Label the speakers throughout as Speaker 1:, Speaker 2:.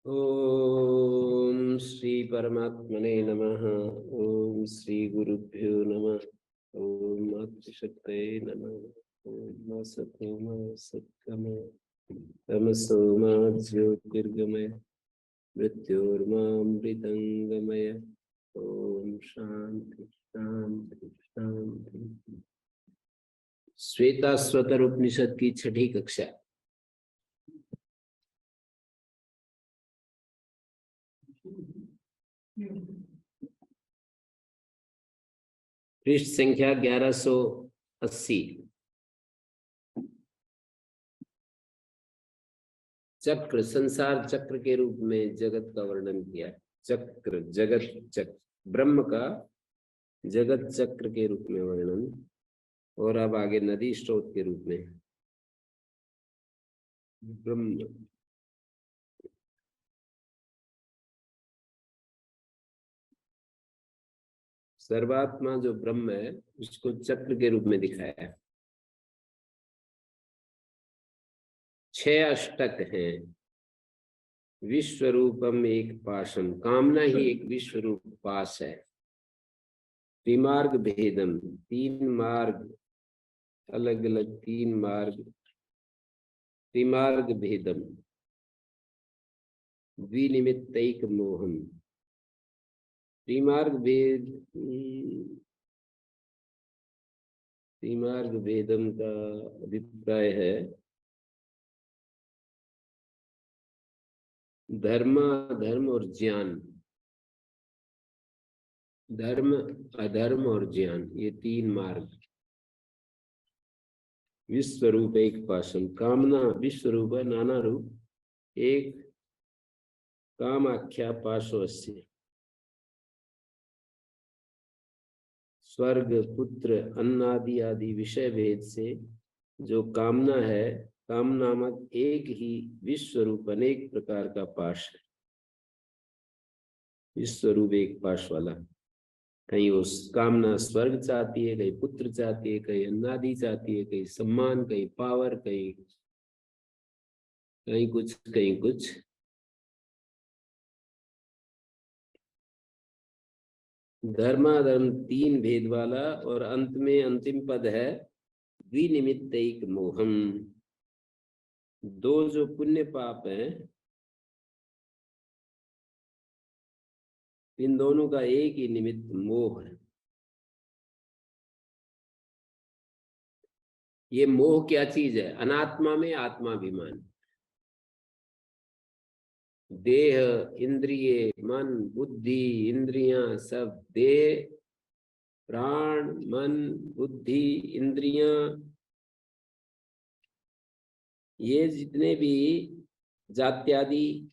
Speaker 1: ओम श्री परमात्मने नमः। ओम श्री गुरुभ्यो नमः। ओम मातृशक्तये नमः। ओम सत्योमा सत्कमय तमसो मा ज्योतिर्गमय मृत्योर्मामृतंगमय। ओम शांति शांति शांति। श्वेता स्वतर उपनिषद की छठी कक्षा। पृष्ठ संख्या 1180। चक्र संसार चक्र के रूप में जगत का वर्णन किया। चक्र जगत चक्र ब्रह्म का जगत चक्र के रूप में वर्णन, और अब आगे नदी स्रोत के रूप में ब्रह्म। सर्वात्मा जो ब्रह्म है उसको चक्र के रूप में दिखाया है। 6 अष्टक हैं। विश्वरूपम एक पाशम, कामना ही एक विश्वरूप पाश है। त्रिमार्ग भेदम, 3 मार्ग, अलग अलग 3 मार्ग। त्रिमार्ग भेदम, द्विनिमित्तैक मोहम। त्रिमार्ग भेद, त्रिमार्ग भेदम का अभिप्राय है धर्म अधर्म और ज्ञान। धर्म अधर्म और ज्ञान, ये 3 मार्ग। विश्वरूप एक पाशम, कामना विश्वरूप है, नाना रूप। एक कामाख्या पाशोस्य। स्वर्ग पुत्र अन्नादि आदि विषय भेद से जो कामना है, काम नामक एक ही विश्वरूप अनेक प्रकार का पाश है। विश्वरूप एक पाश वाला। कहीं उस कामना स्वर्ग चाहती है, कहीं पुत्र चाहती है, कहीं अन्नादि चाहती है, कहीं सम्मान, कहीं पावर, कहीं कहीं कुछ कहीं कुछ। धर्माधर्म 3 भेद वाला, और अंत में अंतिम पद है द्विनिमित्तैक मोहम। 2 जो पुण्य पाप हैं, इन दोनों का एक ही निमित्त मोह है। ये मोह क्या चीज है? अनात्मा में आत्माभिमान। देह इंद्रिय मन बुद्धि इंद्रियां, सब देह प्राण मन बुद्धि इंद्रियां, ये जितने भी जात्यादि,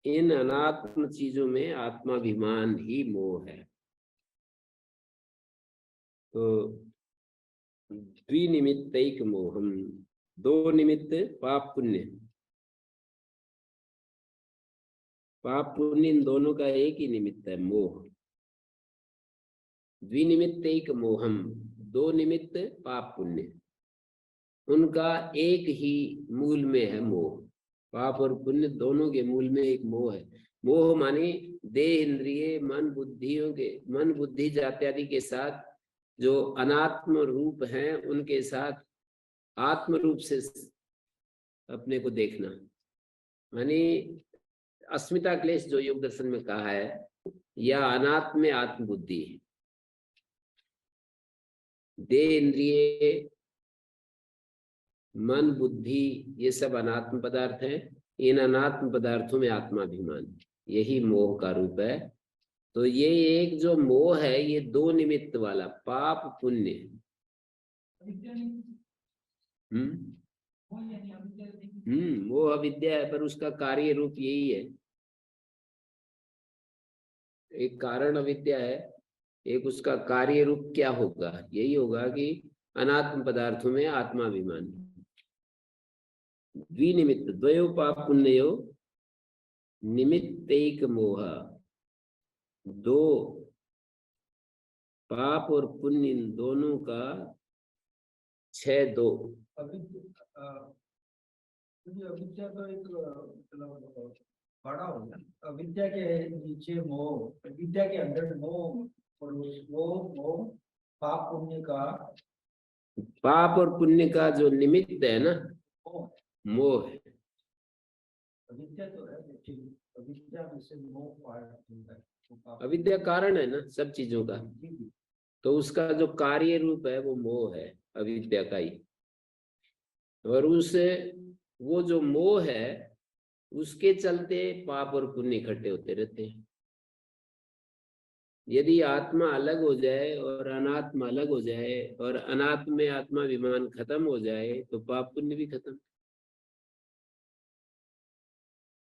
Speaker 1: इन अनात्म चीजों में आत्माभिमान ही मोह है। तो द्विनिमित्तैक मोहम, 2 निमित्त पाप पुण्य। पाप पुण्य इन दोनों का एक ही निमित्त है, मोह। द्विनिमित्तैक मोहम, 2 निमित्त पाप पुण्य, उनका एक ही मूल में है मोह। पाप और पुण्य दोनों के मूल में एक मोह है। मोह माने देह इंद्रिय मन बुद्धियों के, मन बुद्धि जात्यादि के साथ जो अनात्म रूप हैं उनके साथ आत्म रूप से अपने को देखना। माने अस्मिता क्लेश जो योग दर्शन में कहा है, या अनात्म में आत्मबुद्धि है। देह इंद्रिय मन बुद्धि ये सब अनात्म पदार्थ हैं। इन अनात्म पदार्थों में आत्माभिमान, यही मोह का रूप है। तो ये एक जो मोह है, ये 2 निमित्त वाला पाप पुण्य। मोह अविद्या है, पर उसका कार्य रूप यही है। एक कारण अविद्या है, एक उसका कार्य रूप क्या होगा? यही होगा कि अनात्म पदार्थों में आत्माभिमान। द्विनिमित्त द्वयो पाप पुण्यो निमित्तैक मोह। 2 पाप और पुण्य, इन दोनों का 6 2
Speaker 2: अविद्या तो एक मतलब बड़ा हो गया। अविद्या के नीचे मोह, अविद्या के अंदर मोह, और वो मोह पाप पुण्य का,
Speaker 1: पाप और पुण्य का जो निमित्त है ना, मोह है।
Speaker 2: अविद्या तो है, लेकिन अविद्या में से मोह पाया,
Speaker 1: अविद्या कारण है ना सब चीजों का, तो उसका जो कार्य रूप है वो मोह है, अविद्या का ही। और उस वो जो मोह है उसके चलते पाप और पुण्य इकट्ठे होते रहते हैं। यदि आत्मा अलग हो जाए और अनात्मा अलग हो जाए और अनात्म में आत्मा विमान खत्म हो जाए तो पाप पुण्य भी खत्म।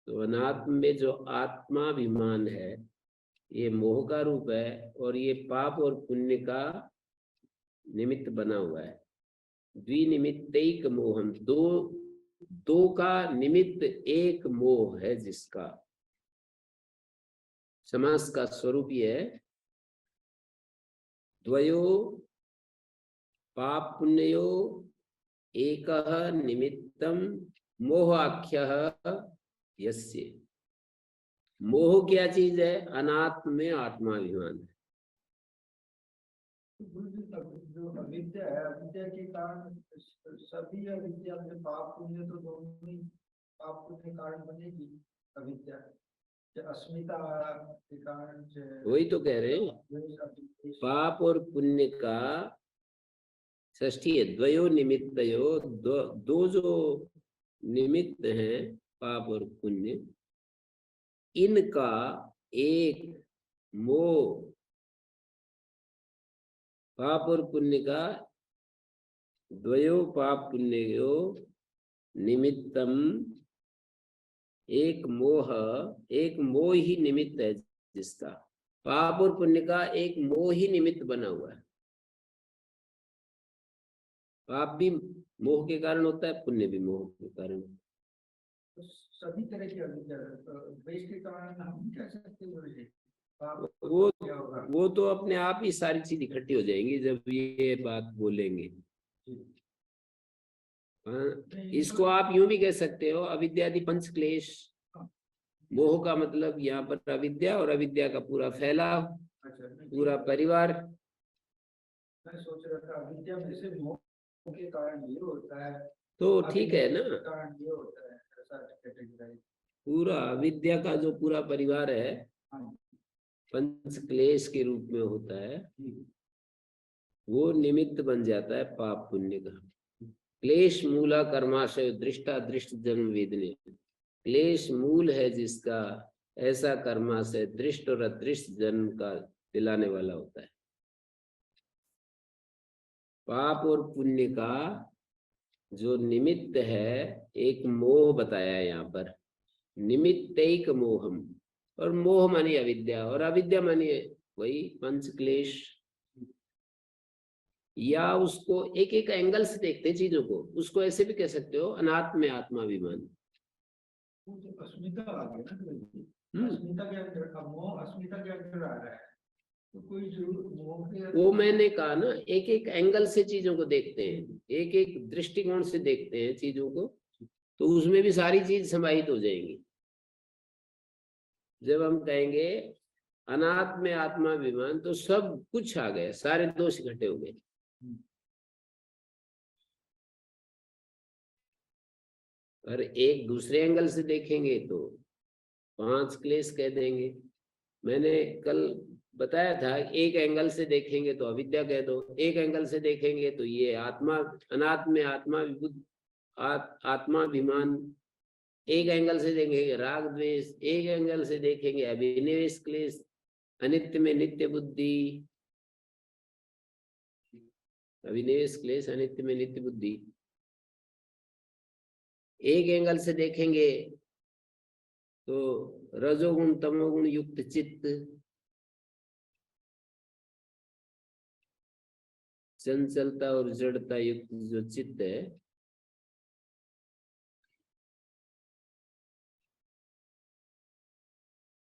Speaker 1: तो अनात्म में जो आत्माभिमान है ये मोह का रूप है, और ये पाप और पुण्य का निमित्त बना हुआ है। द्विनिमित्तैक मोहम, दो का निमित्त एक मोह है, जिसका समास का स्वरूप ये है, द्वयो पाप पुण्यो एकः निमित्तम मोहाख्यः यस्य। मोह क्या चीज है? अनात्म में आत्माभिमान है।
Speaker 2: जो अविद्या है, अविद्या के कारण सभी अविद्या में पाप पुण्य तो दोनों ही पाप पुण्य कारण बनेगी। अविद्या अस्मिता के कारण,
Speaker 1: वही तो कह रहे हैं, पाप और पुण्य का षष्ठी है, द्वयो निमित्तयो, दो जो निमित्त हैं पाप और पुण्य, इनका एक मोह, पाप और पुण्य का द्वयो पाप पुण्यो निमित्तम, एक मोह ही निमित्त है, जिसका पाप और पुण्य का एक मोह ही निमित्त बना हुआ है। पाप भी मोह के कारण होता है, पुण्य भी मोह के कारण।
Speaker 2: तो सभी तरह की अविद्या द्वेष के कारण हम कह सकते हैं
Speaker 1: वो तो अपने आप ही सारी चीज इकट्ठी हो जाएंगी जब ये बात बोलेंगे। इसको आप यूं भी कह सकते हो, अविद्यादि पंच क्लेश। मोह का मतलब यहाँ पर अविद्या, और अविद्या का पूरा फैलाव, पूरा परिवार।
Speaker 2: मैं सोच रहा था अविद्या में से मोह के कारण ये होता है,
Speaker 1: तो ठीक है ना,
Speaker 2: कारण ये होता है, ऐसा
Speaker 1: पूरा अविद्या का जो पूरा परिवार है पंच क्लेश के रूप में होता है, वो निमित्त बन जाता है पाप पुण्य का। क्लेश मूला कर्माशय दृष्टा दृष्ट जन्म वेदने, क्लेश मूल है जिसका ऐसा कर्माशय दृष्ट और अदृष्ट जन्म का दिलाने वाला होता है। पाप और पुण्य का जो निमित्त है एक मोह बताया है यहाँ पर, निमित्तैक मोहम, और मोह मानी अविद्या, और अविद्या मानी वही पंच क्लेश। या उसको एक एक एंगल से देखते हैं चीजों को, उसको ऐसे भी कह सकते हो अनात्म में आत्माभिमान।
Speaker 2: अस्मिता आ गया ना, अस्मिता के अंदर, मोह अस्मिता के अंदर आ रहा है, तो कोई जरूर
Speaker 1: वो मैंने कहा ना, एक एक एंगल से चीजों को देखते हैं, एक एक दृष्टिकोण से देखते हैं चीजों को, तो उसमें भी सारी चीज समाहित हो जाएंगी। जब हम कहेंगे अनात्म में आत्माभिमान तो सब कुछ आ गए, सारे दोष इकट्ठे हो गए। और एक दूसरे एंगल से देखेंगे तो 5 क्लेश कह देंगे। मैंने कल बताया था, एक एंगल से देखेंगे तो अविद्या कह दो, एक एंगल से देखेंगे तो ये आत्मा, अनात्म में आत्मा विबुद्ध आत्माभिमान, एक एंगल से देखेंगे राग द्वेष, एक एंगल से देखेंगे अभिनिवेश क्लेश, अनित्य में नित्य बुद्धि, अभिनिवेश क्लेश अनित्य में नित्य बुद्धि। एक एंगल से देखेंगे तो रजोगुण तमोगुण युक्त चित्त, चंचलता और जड़ता युक्त जो चित्त है,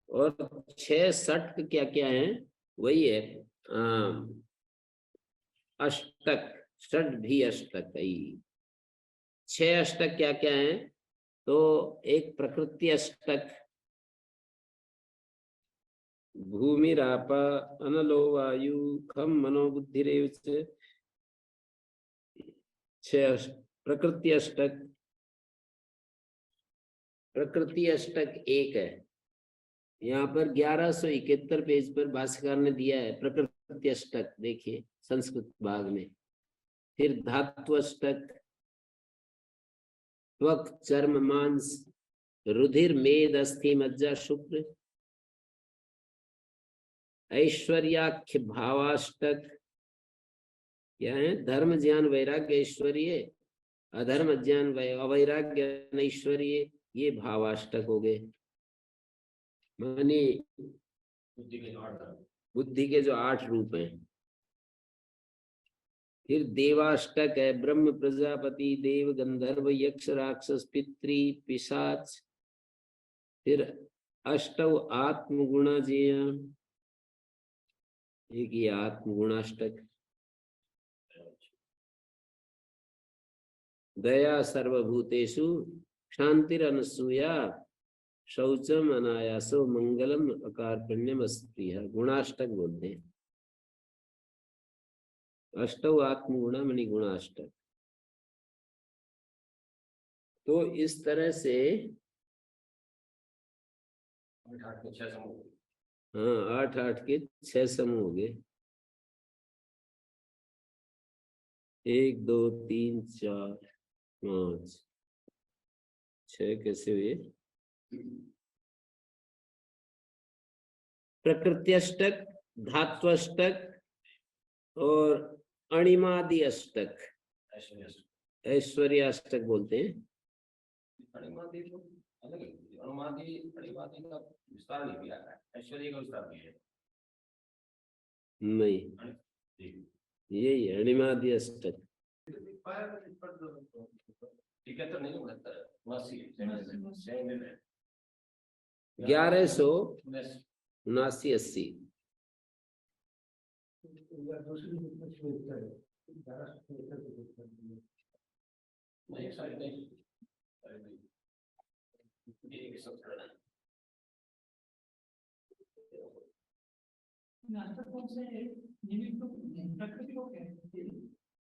Speaker 1: और 6 षट क्या क्या है, वही है अष्टक, षट भी अष्टक ही। 6 अष्टक क्या क्या है? तो एक प्रकृति अष्टक, भूमिराप अनलो वायु खम मनोबुद्धिरेव च, प्रकृति अष्टक। प्रकृति अष्टक एक है, यहाँ पर 1171 पेज पर भाष्यकार ने दिया है प्रकृति अष्टक, देखिए संस्कृत भाग में। फिर धातु अष्टक, त्वक चर्म मांस रुधिर मेद अस्थि मज्जा शुक्र। ऐश्वर्याख्य भावाष्टक क्या है? धर्म ज्ञान वैराग्य ऐश्वर्य, अधर्म ज्ञान अवैराग्य अनैश्वर्य, ये भावाष्टक हो गए। माने बुद्धि के जो 8 रूप हैं। फिर देवाष्टक है, ब्रह्म प्रजापति देव गंधर्व यक्ष राक्षस पितृ पिशाच। फिर अष्टव आत्मगुणा जेय, एक ये आत्मगुणाष्टक। दया सर्वभूतेषु शांतिरनसूया शौचम अनायासो मंगलम अकार्पण्यम अस्त्रिय, गुणाष्टक बोलते हैं। अष्टौ आत्मगुणा मणि गुणाष्टक। तो इस तरह से
Speaker 3: 8 के 6 समूह।
Speaker 1: हाँ, 8 के 6 समूह हो गए। 1 2 3 4 5 6 कैसे हुए? प्रकृति अष्टक, धातु अष्टक और अणिमादि अष्टक, ऐश्वर्य अष्टक बोलते हैं।
Speaker 3: अणिमादि तो अलग है, अणिमादि का विस्तार नहीं किया है, ऐश्वर्य का विस्तार किया है।
Speaker 1: नहीं, यही अणिमादि अष्टक।
Speaker 3: ठीक है, तो नहीं होता है
Speaker 1: 1179-80।
Speaker 3: नहीं सारी नहीं, एक सब करना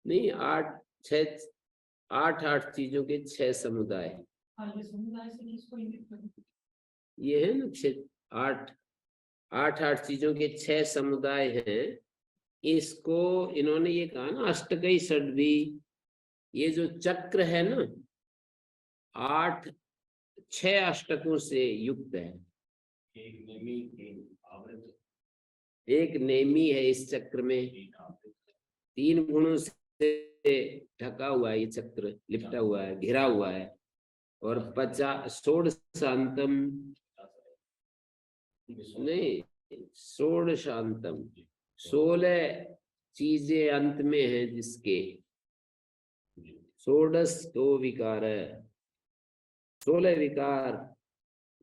Speaker 1: नहीं, 8 चीजों के 6 समुदाय। ये है ना 8 चीजों के 6 समुदाय हैं। इसको इन्होंने ये कहा ना अष्टकई षड्वी, ये जो चक्र है ना 6 अष्टकों से युक्त है। एक नेमी है इस चक्र में, 3 गुणों से ढका हुआ है ये चक्र, लिपटा हुआ है, घिरा हुआ है। और 16 नहीं, 16 चीजें अंत में है जिसके, 16 तो विकार है, 16 विकार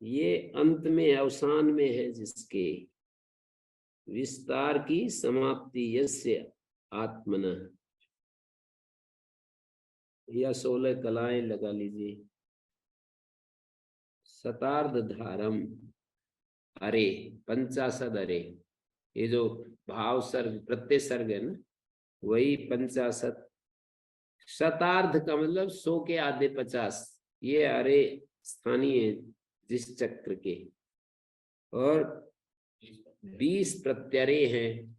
Speaker 1: ये अंत में अवसान में है जिसके, विस्तार की समाप्ति यस्य आत्मन, या 16 कलाएं लगा लीजिए। शतार्ध धारम अरे, 50 अरे, ये जो भाव सर्ग प्रत्यय सर्ग है ना, वही 50। शतार्ध का मतलब 100 के आधे 50, ये अरे स्थानीय जिस चक्र के। और 20 प्रत्यरे हैं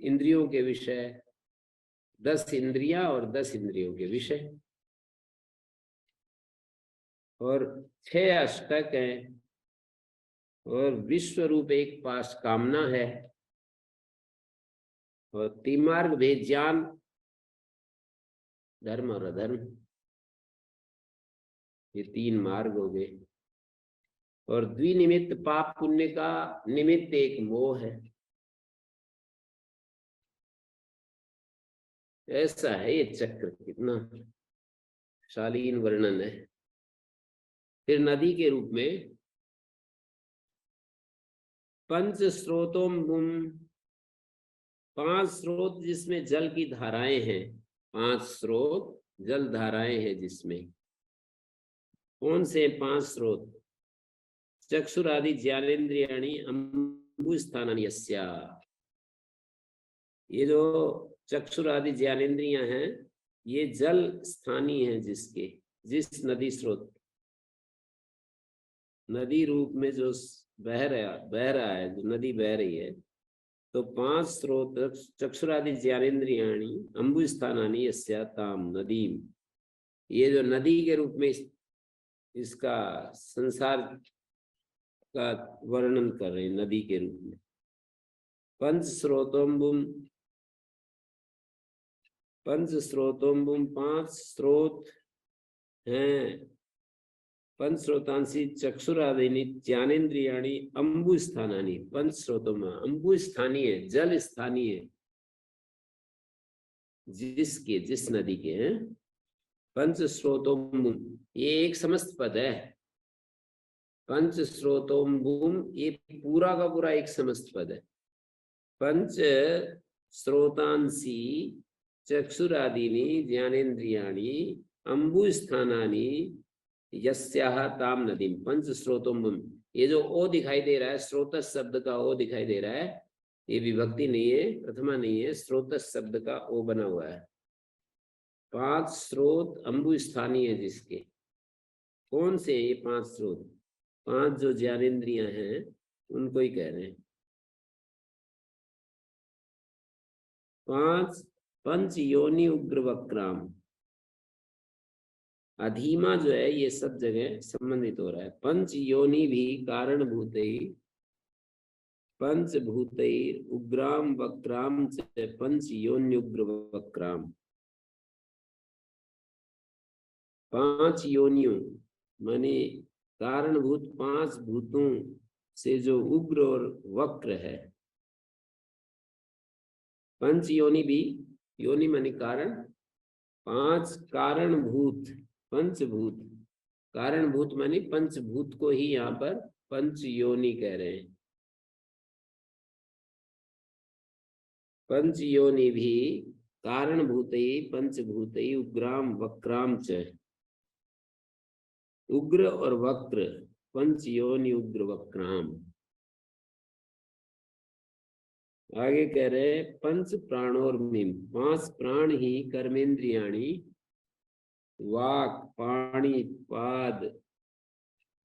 Speaker 1: इंद्रियों के विषय, 10 इंद्रियां और 10 इंद्रियों के विषय। और 6 अष्टक हैं, और विश्व रूप एक पास कामना है, और तिमार्ग भेद ज्ञान, धर्म और अधर्म, ये 3 मार्ग हो गए। और द्विनिमित्त पाप पुण्य का निमित्त एक मोह है। ऐसा है ये चक्र, कितना शालीन वर्णन है। फिर नदी के रूप में 5 स्रोतों, 5 स्रोत जिसमें जल की धाराएं हैं, 5 स्रोत जल धाराएं हैं जिसमें, कौन से 5 स्रोत? चक्षुरादि ज्ञानेन्द्रियाणि अम्बुस्थानानि यस्या। ये जो चक्षुरादि ज्ञानेन्द्रियां हैं, ये जल स्थानीय हैं जिसके, जिस नदी स्रोत, नदी रूप में जो बह रहा है, जो नदी बह रही है, तो 5 स्रोत चक्षुरादि ज्ञानेन्द्रियाणि अम्बुस्थानानि यस्या ताम नदीम। ये जो नदी के रूप में इसका संसार का वर्णन कर रहे हैं, नदी के रूप में। पंच स्रोतोम्बुम 5 स्रोत हैं। पंच स्रोतांसी चक्षुरादीनि ज्ञानेन्द्रियाणि अम्बु स्थानानि। 5 स्रोतों में अम्बु स्थानीय, जल स्थानीय, जिसके, जिस नदी के हैं। पंच स्रोतोम्बुम, ये एक समस्त पद है। पंच स्रोतोम्बुम, ये पूरा का पूरा एक समस्त पद है। पंच स्रोतांसी चक्षुरादीनि ज्ञानेन्द्रियाणि अम्बुस्थानानि यस्याह ताम नदीम। पंच स्रोतोम्बुम, ये जो ओ दिखाई दे रहा है, स्रोतस शब्द का ओ दिखाई दे रहा है, ये विभक्ति नहीं है, प्रथमा नहीं है, स्रोतस शब्द का ओ बना हुआ है। 5 स्रोत अम्बु स्थानीय है जिसके। कौन से ये 5 स्रोत? 5 जो ज्ञानेन्द्रियां हैं उनको ही कह रहे हैं। 5 पंच योनि उग्र वक्राम। अधीमा जो है ये सब जगह संबंधित हो रहा है। पंच योनि भी कारण भूते, पंच भूते उग्राम वक्राम च पंच योन्युग्र वक्राम। 5 योनियों माने कारणभूत 5 भूतों से जो उग्र और वक्र है। पंच योनि भी, योनि माने कारण, 5 कारणभूत, पंचभूत, कारणभूत माने पंचभूत को ही यहाँ पर पंच योनि कह रहे हैं। पंच योनि भी कारणभूत पंचभूत उग्राम वक्राम च। उग्र और वक्र, पंच योनि उग्र वक्राम। आगे कह रहे पंच प्राणोर्मिम, 5 प्राण ही कर्मेंद्रियाणि वाक् पाणि पाद,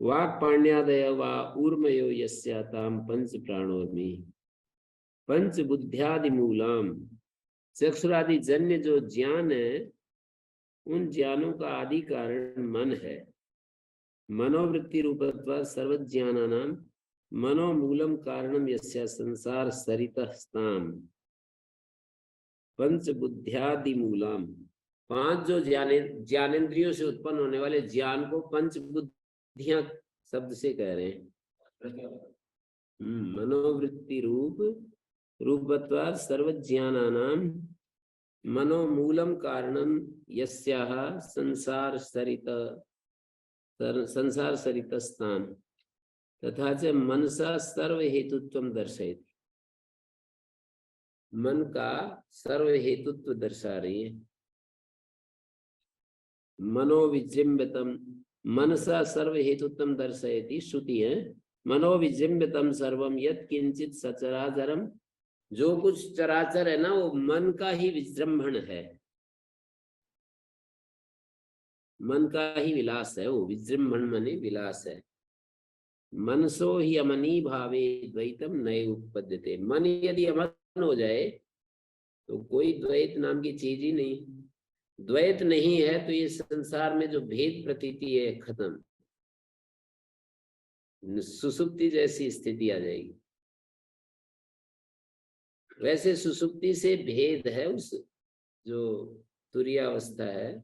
Speaker 1: वाक् पाण्यादय वा ऊर्मयो यस्याताम पंच प्राणोर्मि। पंच बुद्ध्यादि मूलम, चक्षुरादि जन्य जो ज्ञान है, उन ज्ञानों का आदि कारण मन है। मनोवृत्ति रूपत्वा सर्वज्ञानानां मनोमूलम कारणम यस्या संसार सरितः स्थाम। पंच बुद्ध्यादि मूलम, 5 जो ज्ञानेन्द्रियों से उत्पन्न होने वाले ज्ञान को पंच बुद्धियां शब्द से कह रहे हैं। मनोवृत्ति रूपत्वात् सर्वज्ञानानां मनोमूलम कारणम यस्याः संसार सरितस्थान तथा च मनसा सर्व हेतुत्वम दर्शयति। मन का सर्व हेतुत्व दर्शा रही है। मनोविजृंभितम, मनसा सर्व हेतुत्वम दर्शयति श्रुति है। मनोविजृंभितम सर्वम यत् किंचित सचराचरम, जो कुछ चराचर है ना, वो मन का ही विजृंभण है, मन का ही विलास है। वो विजृंभण माने विलास है। मनसो ही अमनी भावे द्वैतम नए उपपद्यते। मन यदि अमन हो जाए तो कोई द्वैत नाम की चीज ही नहीं। द्वैत नहीं है तो ये संसार में जो भेद प्रतीति है खत्म, सुसुप्ति जैसी स्थिति आ जाएगी। वैसे सुसुप्ति से भेद है, उस जो तुरीयावस्था है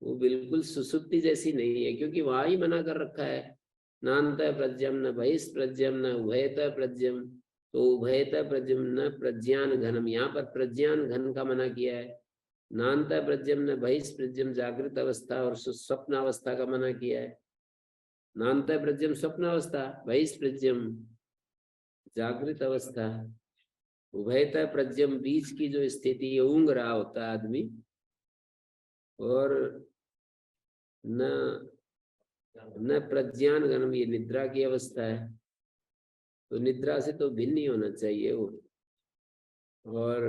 Speaker 1: वो बिल्कुल सुसुप्ति जैसी नहीं है, क्योंकि वहां ही मना कर रखा है, नान्तः प्रज्ञम न बहिष्प्रज्ञम न उभयतः प्रज्ञम। तो उभयतः प्रज्ञम न प्रज्ञान घनम, यहाँ पर प्रज्ञान घन का मना किया है। नान्तः प्रज्ञम न बहिष्प्रज्ञम, जागृत अवस्था और स्वप्न अवस्था का मना किया है। नान्तः प्रज्ञम स्वप्न अवस्था, बहिष्प्रज्ञम जागृत अवस्था। उभयतः प्रज्ञम बीच की जो स्थिति ऊँघ रहा होता है आदमी, और न न प्रज्ञान गणम, ये निद्रा की अवस्था है, तो निद्रा से तो भिन्न ही होना चाहिए वो। और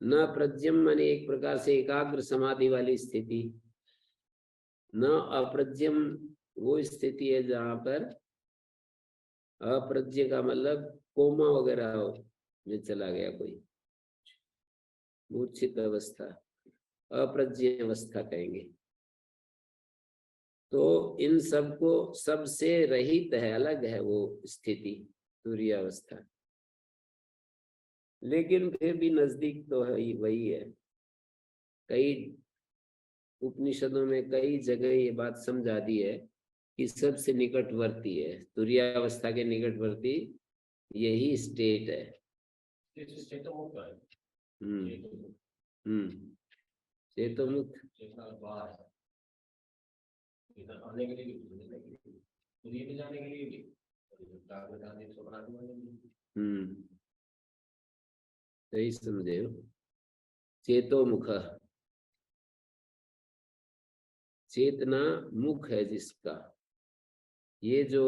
Speaker 1: न प्रज्ञम माने एक प्रकार से एकाग्र समाधि वाली स्थिति, न अप्रज्ञम वो स्थिति है जहां पर अप्रज्ञ का मतलब कोमा वगैरह में चला गया कोई, मूर्छित अवस्था, अप्रज्ञ अवस्था कहेंगे। तो इन सबको, सबसे रहित है, अलग है वो स्थिति, तुरीय अवस्था। लेकिन फिर भी नजदीक तो है ही, वही है। कई उपनिषदों में कई जगह ये बात समझा दी है कि सबसे निकटवर्ती है, तुरीय अवस्था के निकटवर्ती यही स्टेट है। चेतो मुक्त
Speaker 3: आने के लिए भी जाने के लिए भी
Speaker 1: सही समझे हो। चेतो मुख, चेतना मुख है जिसका, ये जो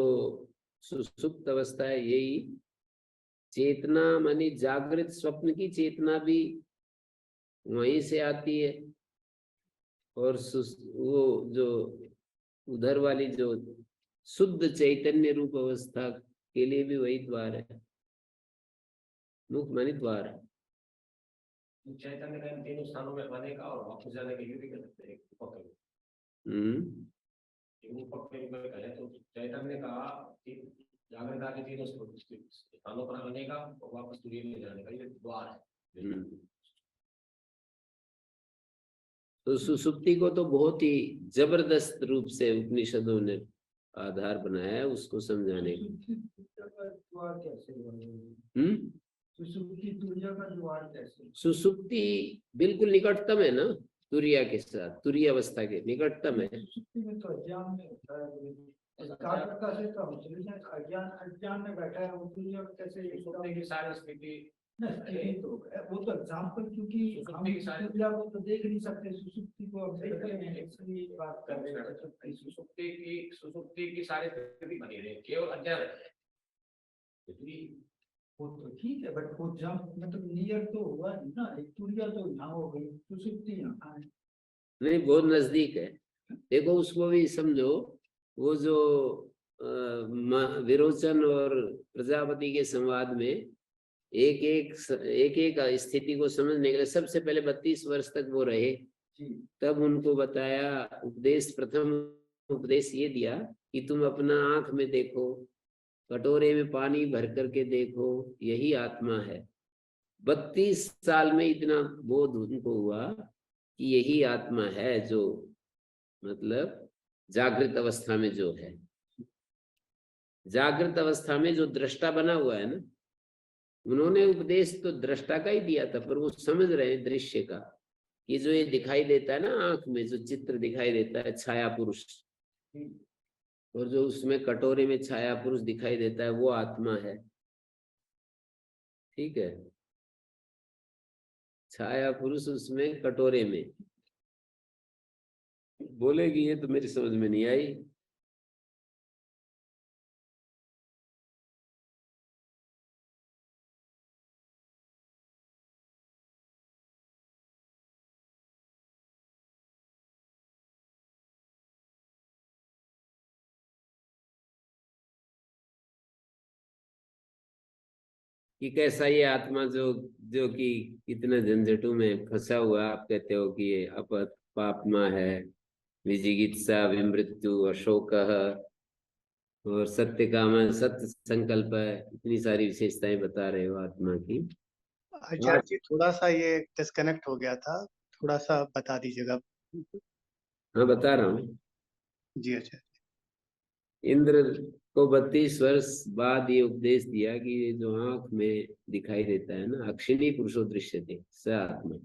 Speaker 1: सुसुप्त अवस्था है यही चेतना मानी जागृत स्वप्न की चेतना भी वहीं से आती है, और वो जो उधर वाली जो शुद्ध चैतन्य रूप अवस्था के लिए भी वही द्वार है। मुख मानी द्वार है।
Speaker 3: चैतन्य का तीनों स्थानों में आने का और वापस जाने के लिए भी कर सकते हैं। तो चैतन्य का जागृत आदि तीनों स्थानों पर आने का और वापस तुरीय में जाने का ये द्वार है।
Speaker 1: तो सुसुप्ति को तो बहुत ही जबरदस्त रूप से उपनिषदों ने आधार बनाया है उसको समझाने का। सुसुप्ति बिल्कुल निकटतम है ना तुरीय के साथ, तुरीय अवस्था के निकटतम है।
Speaker 2: तो अज्ञान में होता है, एकाग्रता से तो हम चले जाए, अज्ञान में बैठा है वो तुरीय कैसे
Speaker 3: सारी स्थिति
Speaker 2: तो वो तो एग्जाम्पल, क्योंकि हम तुरीय को तो देख नहीं सकते, सुसुप्ति को अब देख रहे हैं, इसलिए बात कर रहे हैं।
Speaker 3: सुसुप्ति की सारी स्थिति बनी रही, केवल अज्ञान है।
Speaker 2: वो तो ठीक है, बट वो जब मतलब नियर तो हुआ नहीं ना, एक तुरीय तो यहाँ हो गई, सुसुप्ति यहाँ है।
Speaker 1: नहीं, बहुत नजदीक है। देखो उसको भी समझो, वो जो विरोचन और प्रजापति के संवाद में एक एक स्थिति को समझने के लिए सबसे पहले 32 वर्ष तक वो रहे, तब उनको बताया उपदेश, प्रथम उपदेश ये दिया कि तुम अपना आंख में देखो, कटोरे में पानी भर करके देखो, यही आत्मा है। 32 साल में इतना बोध उनको हुआ कि यही आत्मा है, जो मतलब जागृत अवस्था में जो है, जागृत अवस्था में जो दृष्टा बना हुआ है ना, उन्होंने उपदेश तो दृष्टा का ही दिया था, पर वो समझ रहे हैं दृश्य का, ये जो ये दिखाई देता है ना आंख में, जो चित्र दिखाई देता है छाया पुरुष, और जो उसमें कटोरे में छाया पुरुष दिखाई देता है वो आत्मा है। ठीक है, छाया पुरुष उसमें कटोरे में। बोलेगी ये तो मेरी समझ में नहीं आई। कि कैसा ये आत्मा जो जो कि इतने झंझटों में फंसा हुआ, आप कहते हो कि ये अपत पापमा है, विजिगित्सा, विमृत्यु, अशोक और सत्य काम, सत्य संकल्प है, इतनी सारी विशेषताएं बता रहे हो आत्मा की।
Speaker 4: आचार्य जी थोड़ा सा ये डिस्कनेक्ट हो गया था, थोड़ा सा बता दीजिएगा।
Speaker 1: हाँ बता रहा हूँ।
Speaker 4: जी आचार्य।
Speaker 1: इंद्र को 32 वर्ष बाद ये उपदेश दिया कि ये जो आंख में दिखाई देता है ना, अक्षिणी पुरुषो दृश्यते स आत्मा,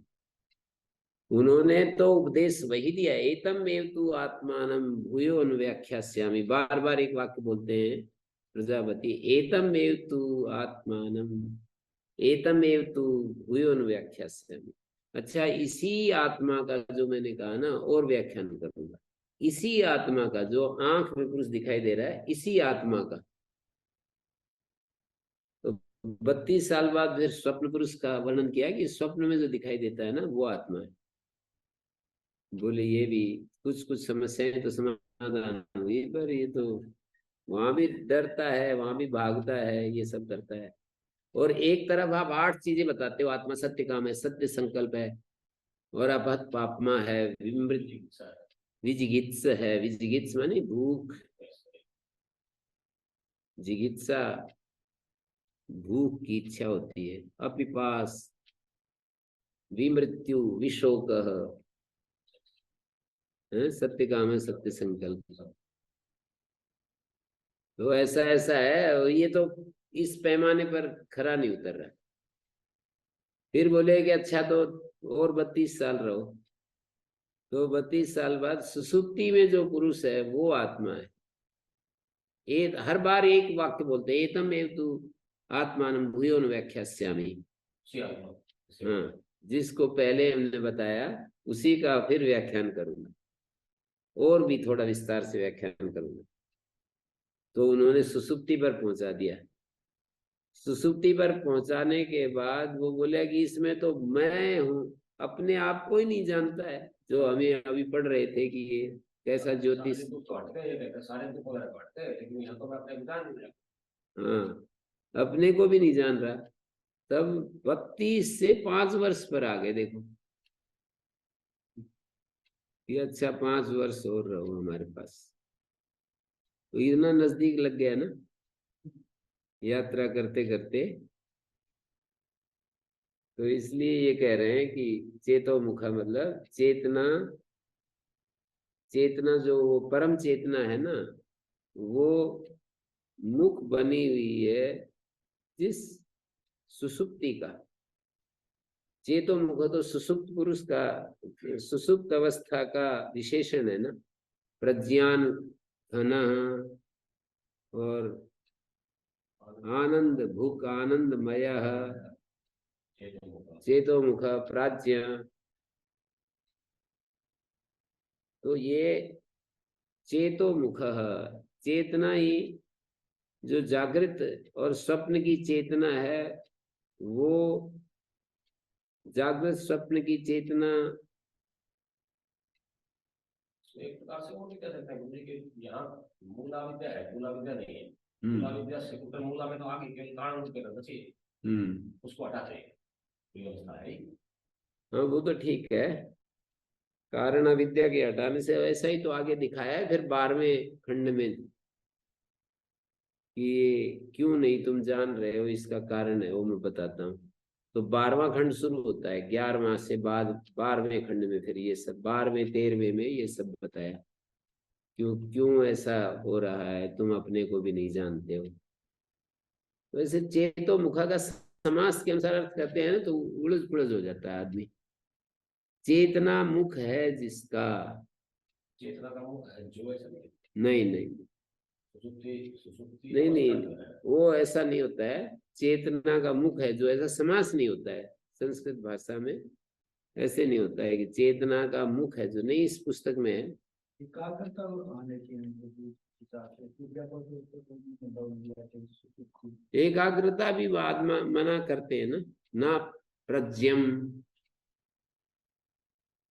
Speaker 1: उन्होंने तो उपदेश वही दिया, एतम एव तु आत्मानं भूयो अनुव्याख्यास्यामि। बार बार एक वाक्य बोलते हैं प्रजापति, एतम एव तु आत्मानं, एतम एव तु भूयो अनुव्याख्यास्यामि। अच्छा, इसी आत्मा का जो मैंने कहा ना और व्याख्यान करूंगा, इसी आत्मा का जो आंख में पुरुष दिखाई दे रहा है, इसी आत्मा का, तो 32 साल बाद फिर स्वप्न पुरुष का वर्णन किया कि स्वप्न में जो दिखाई देता है ना, वो आत्मा है। बोले ये भी कुछ कुछ समस्याएं तो समाधान हुई, पर ये तो वहां भी डरता है, वहां भी भागता है, ये सब करता है। और एक तरफ आप 8 चीजें बताते हो, आत्मा सत्य काम है, सत्य संकल्प है, और अपहत पापमा है, विमृत विजिगित्स है। विजिगित्स माने भूख, जिगित्सा भूख की इच्छा होती है, अपिपास, विमृत्यु विशोक, सत्य काम है, सत्य संकल्प। तो ऐसा ऐसा है, और ये तो इस पैमाने पर खरा नहीं उतर रहा। फिर बोले कि अच्छा तो और 32 साल रहो, तो 32 साल बाद सुसुप्ति में जो पुरुष है वो आत्मा है। एक हर बार एक वाक्य बोलते, एतम एव तु आत्मानं भूयोन व्याख्यास्यामि। हाँ, जिसको पहले हमने बताया उसी का फिर व्याख्यान करूंगा, और भी थोड़ा विस्तार से व्याख्यान करूंगा। तो उन्होंने सुसुप्ति पर पहुंचा दिया। सुसुप्ति पर पहुंचाने के बाद वो बोले कि इसमें तो मैं हूं, अपने आप को ही नहीं जानता है। जो हमें अभी पढ़ रहे थे कि ये कैसा ज्योतिष, हाँ, अपने को भी नहीं जान रहा। तब 32 से 5 वर्ष पर आ गए। देखो ये अच्छा 5 वर्ष और रहो हमारे पास, तो इतना नजदीक लग गया ना यात्रा करते करते। तो इसलिए ये कह रहे हैं कि चेतो मुखा मतलब चेतना, चेतना जो वो परम चेतना है ना, वो मुख बनी हुई है जिस सुसुप्ति का। चेतो मुख तो सुसुप्त पुरुष का, सुसुप्त अवस्था का विशेषण है ना। प्रज्ञान घन और आनंद भूख आनंदमय, चेतो मुख प्राज्ञ। तो ये चेतो मुख, चेतना ही जो जागृत और स्वप्न की चेतना है, वो जागृत स्वप्न की चेतना
Speaker 3: एक प्रकार से वो भी कह सकते हैं कि यहाँ मूला विद्या है, मूला विद्या नहीं है। मूला विद्या से उत्तर मूला में तो आगे केवल कारण रूप के चाहिए, उसको हटाते हैं, व्यवस्था है।
Speaker 1: हाँ वो तो ठीक है, कारण अविद्या के हटाने से वैसा ही तो आगे दिखाया है फिर 12वें खंड में कि क्यों नहीं तुम जान रहे हो, इसका कारण है वो मैं बताता हूँ। तो 12वां खंड शुरू होता है 11वां से बाद 12वें खंड में फिर ये सब 12वें 13वें में ये सब बताया क्यों क्यों ऐसा हो रहा है, तुम अपने को भी नहीं जानते हो। वैसे चेतो मुखा का समास के अनुसार अर्थ करते हैं ना, तो उलझ पुलझ हो जाता है आदमी। चेतना मुख है जिसका,
Speaker 3: चेतना का मुख है जो ऐसा
Speaker 1: नहीं नहीं नहीं नहीं, वो ऐसा नहीं होता है। चेतना का मुख है जो, ऐसा समास नहीं होता है संस्कृत भाषा में, ऐसे नहीं होता है कि चेतना का मुख है जो, नहीं इस पुस्तक में है। एकाग्रता भी बाद में मना करते हैं ना, ना प्रज्ञम,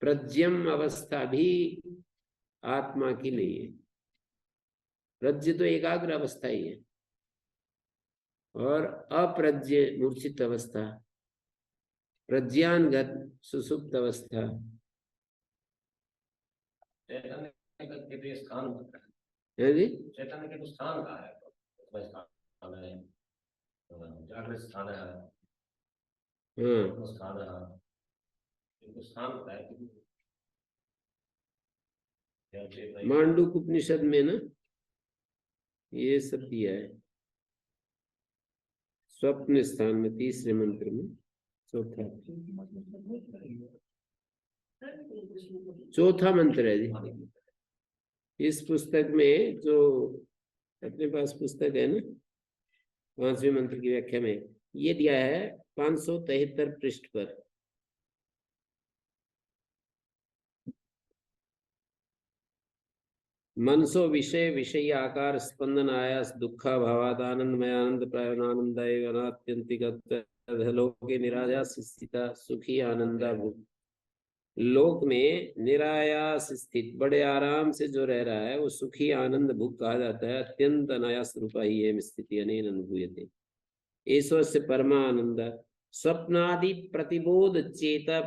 Speaker 1: प्रज्ञम अवस्था भी आत्मा की नहीं है। प्रज्ञ तो एकाग्र अवस्था ही है, और अप्रज्ञ मूर्छित अवस्था, प्रज्ञानगत सुसुप्त अवस्था।
Speaker 3: स्थान
Speaker 1: है जी,
Speaker 3: चैतन्य के तो स्थान का है, जागृत स्थान है,
Speaker 1: हाँ
Speaker 3: स्थान है, स्थान होता है।
Speaker 1: मांडूक उपनिषद में ना ये सब दिया है, स्वप्न स्थान में 3रे मंत्र में, चौथा मंत्र है जी इस पुस्तक में। जो अपने पास पुस्तक है ना 5वें मंत्र की व्याख्या में, ये दिया है 573 पृष्ठ पर। मनसो विषय विषय आकार स्पंदन आयास दुख भावात आनंदमयानंद प्रायणानंद अनात्यंतिक लोके निरायास स्थिता सुखी आनंदा भूत। लोक में निरायास स्थित बड़े आराम से जो रह रहा है वो सुखी आनंद भूख कहा जाता है। अत्यंत अनायास रूपा ही है स्थिति अनेन अनुभूयते ईश्वर से परमानंद स्वप्नादि प्रतिबोध चेता